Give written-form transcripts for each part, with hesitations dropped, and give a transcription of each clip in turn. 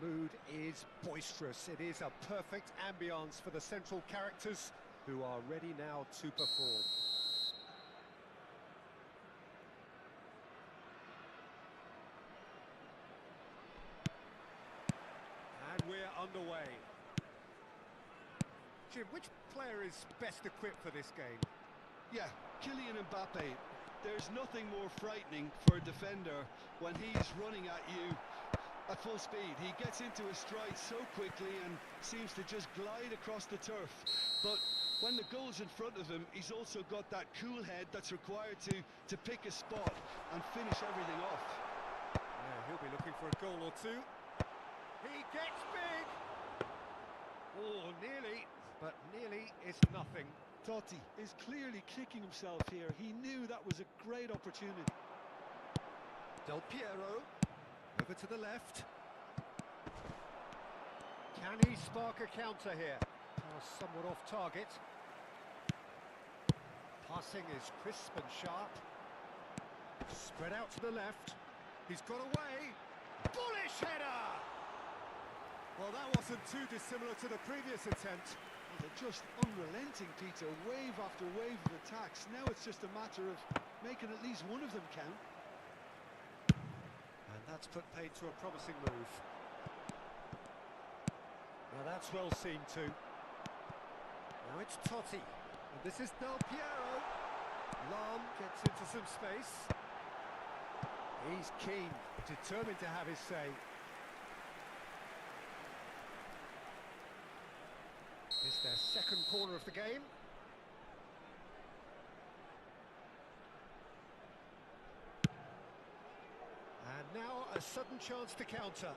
The mood is boisterous. It is a perfect ambience for the central characters who are ready now to perform. And we're underway. Jim, which player is best equipped for this game? Yeah, Kylian Mbappe. There's nothing more frightening for a defender when he's running at you at full speed. He gets into a stride so quickly and seems to just glide across the turf. But when the goal's in front of him, he's also got that cool head that's required to pick a spot and finish everything off. Yeah, he'll be looking for a goal or two. He gets big! Oh, nearly, but nearly is nothing. Totti is clearly kicking himself here. He knew that was a great opportunity. Del Piero, over to the left. Can he spark a counter here? Pass somewhat off target. Passing is crisp and sharp. Spread out to the left. He's got away. Bullish header! Well, that wasn't too dissimilar to the previous attempt. They're just unrelenting, Peter. Wave after wave of attacks. Now it's just a matter of making at least one of them count. And that's put paid to a promising move. Now that's well seen too. Now it's Totti. And this is Del Piero. Lam gets into some space. He's keen, determined to have his say. It's their second corner of the game. And now a sudden chance to counter.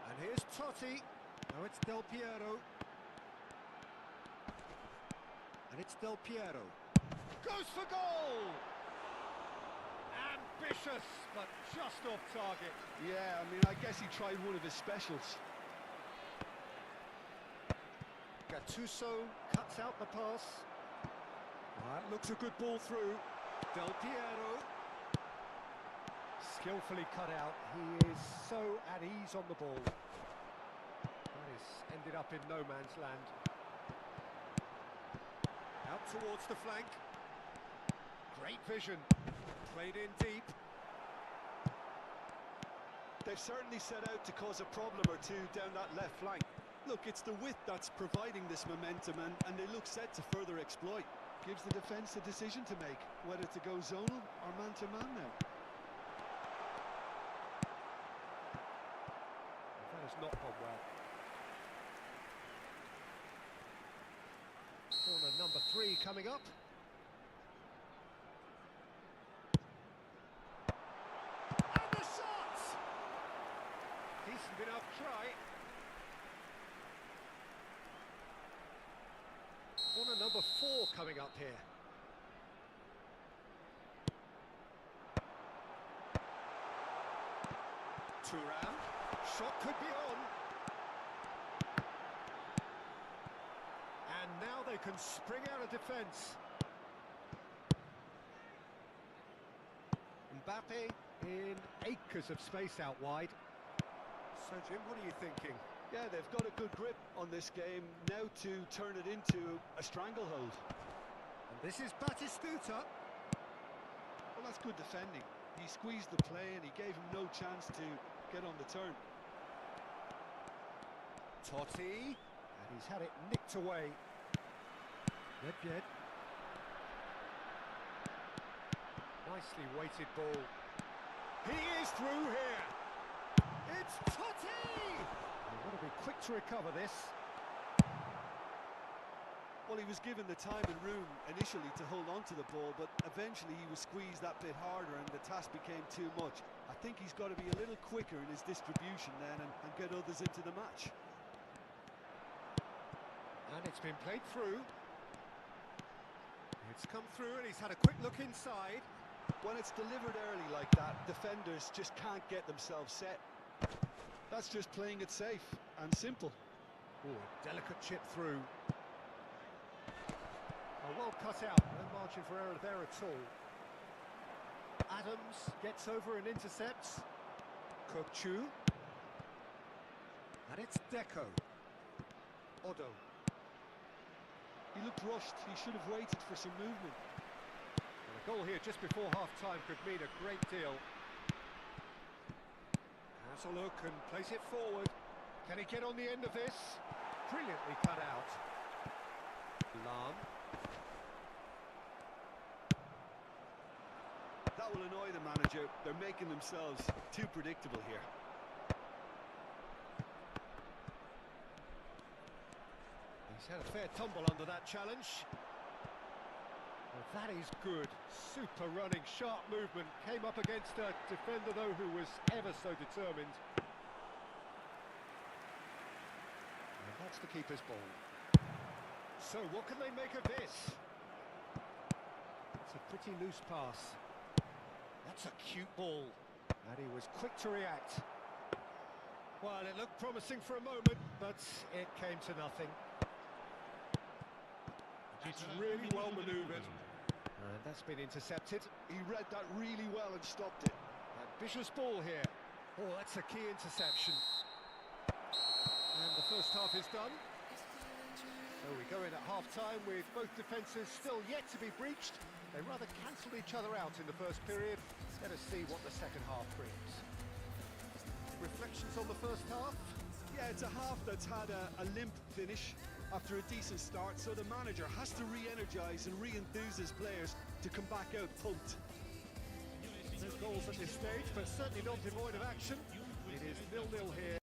And here's Totti. Now it's Del Piero. And it's Del Piero. Goes for goal! Ambitious, but just off target. Yeah, I mean, I guess he tried one of his specials. Gattuso cuts out the pass. That looks a good ball through. Del Piero. Skillfully cut out. He is so at ease on the ball. That is ended up in no man's land. Out towards the flank. Great vision. Played in deep. They've certainly set out to cause a problem or two down that left flank. Look, it's the width that's providing this momentum, and they look set to further exploit. Gives the defence a decision to make, whether to go zonal or man-to-man now. That has not gone well. Corner number 3 coming up. And the shot! Decent enough try. Corner number 4 coming up here. Thuram. Shot could be on. And now they can spring out of defence. Mbappe in acres of space out wide. So, Jim, what are you thinking? Yeah, they've got a good grip on this game now to turn it into a stranglehold. And this is Batistuta. Well, that's good defending. He squeezed the play and he gave him no chance to get on the turn. Totti. And he's had it nicked away. Yet. Nicely weighted ball. He is through here. It's Totti! They've got to be quick to recover this. Well, he was given the time and room initially to hold on to the ball, but eventually he was squeezed that bit harder and the task became too much. I think he's got to be a little quicker in his distribution then and get others into the match. And it's been played through. It's come through and he's had a quick look inside. When it's delivered early like that, defenders just can't get themselves set. That's just playing it safe and simple. Oh, delicate chip through. Oh, well cut out, no margin for error there at all. Adams gets over and intercepts. Kokchu. And it's Deco. Odo. He looked rushed. He should have waited for some movement. And a goal here just before half-time could mean a great deal. Has a look and plays it forward. Can he get on the end of this? Brilliantly cut out. Lam. That will annoy the manager. They're making themselves too predictable here. He's had a fair tumble under that challenge. Well, that is good. Super running, sharp movement. Came up against a defender, though, who was ever so determined. And that's the keeper's ball. So, what can they make of this? It's a pretty loose pass. That's a cute ball. And he was quick to react. Well, it looked promising for a moment, but it came to nothing. It's really well manoeuvred. And that's been intercepted. He read that really well and stopped it. Ambitious ball here. Oh, that's a key interception. And the first half is done. So we go in at half-time with both defences still yet to be breached. They rather cancelled each other out in the first period. Let us see what the second half brings. Reflections on the first half? Yeah, it's a half that's had a limp finish after a decent start, so the manager has to re-energise and re-enthuse his players to come back out pumped. No goals at this stage, but certainly not devoid of action. It is 0-0 here.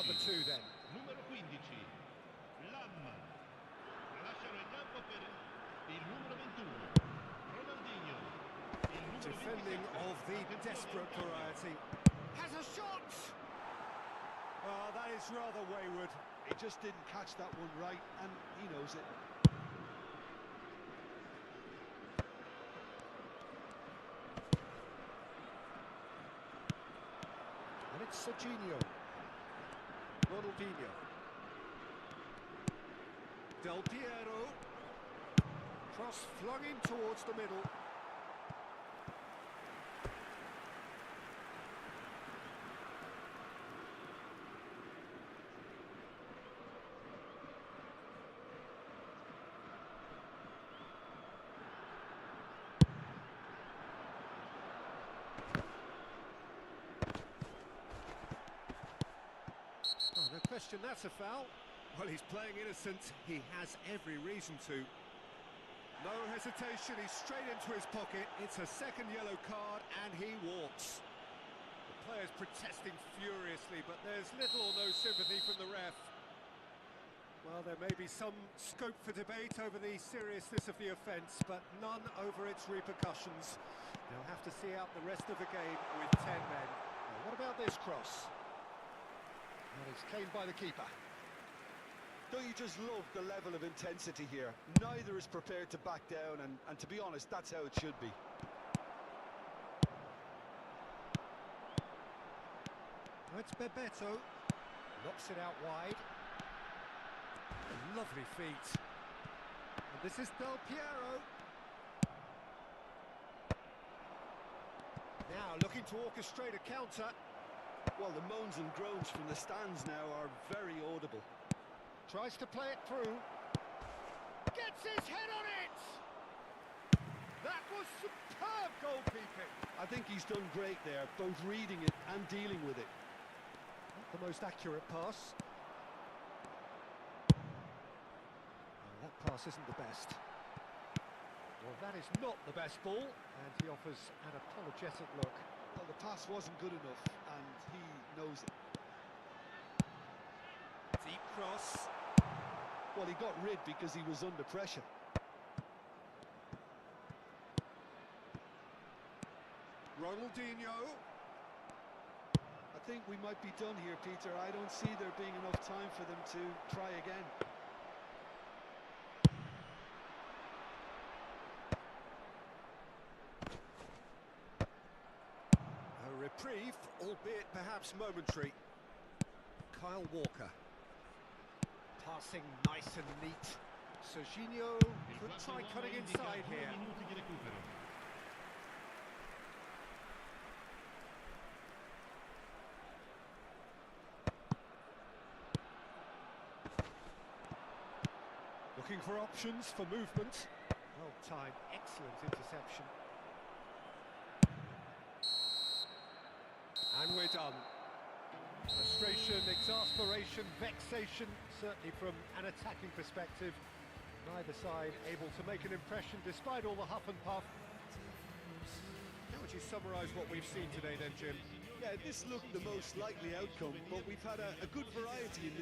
number 2 then. Numero 15. Lam. Lasciano il campo per il numero 21. Ronaldinho. Il numero Defending 27. of the Attenzione, desperate cambio. variety. Has a shot! Oh, that is rather wayward. He just didn't catch that one right, and he knows it. And it's Serginho. Ronaldinho. Del Piero. Cross flung in towards the middle. Oh, no question, that's a foul. Well, he's playing innocent. He has every reason to. No hesitation, he's straight into his pocket. It's a second yellow card, and he walks. The player's protesting furiously, but there's little or no sympathy from the ref. Well, there may be some scope for debate over the seriousness of the offence, but none over its repercussions. They'll have to see out the rest of the game with 10 men. Now, what about this cross? And it's claimed by the keeper. Don't you just love the level of intensity here? Neither is prepared to back down, and to be honest, that's how it should be. Now it's Bebeto. Knocks it out wide. Lovely feet. And this is Del Piero. Now looking to orchestrate a counter. Well, the moans and groans from the stands now are very audible. Tries to play it through. Gets his head on it! That was superb goalkeeping. I think he's done great there, both reading it and dealing with it. Not the most accurate pass. Oh, that pass isn't the best. Well, that is not the best ball, and he offers an apologetic look. Well, the pass wasn't good enough, and he knows it. Deep cross. Well, he got rid because he was under pressure. Ronaldinho. I think we might be done here, Peter. I don't see there being enough time for them to try again. A reprieve, albeit perhaps momentary. Kyle Walker. Passing nice and neat. Serginho could try cutting inside here. Minuti di recupero. Looking for options for movement. Well timed, excellent interception. And we're done. Frustration, exasperation, vexation, certainly from an attacking perspective. Neither side able to make an impression despite all the huff and puff. How would you summarise what we've seen today then, Jim? Yeah, this looked the most likely outcome, but we've had a good variety in this.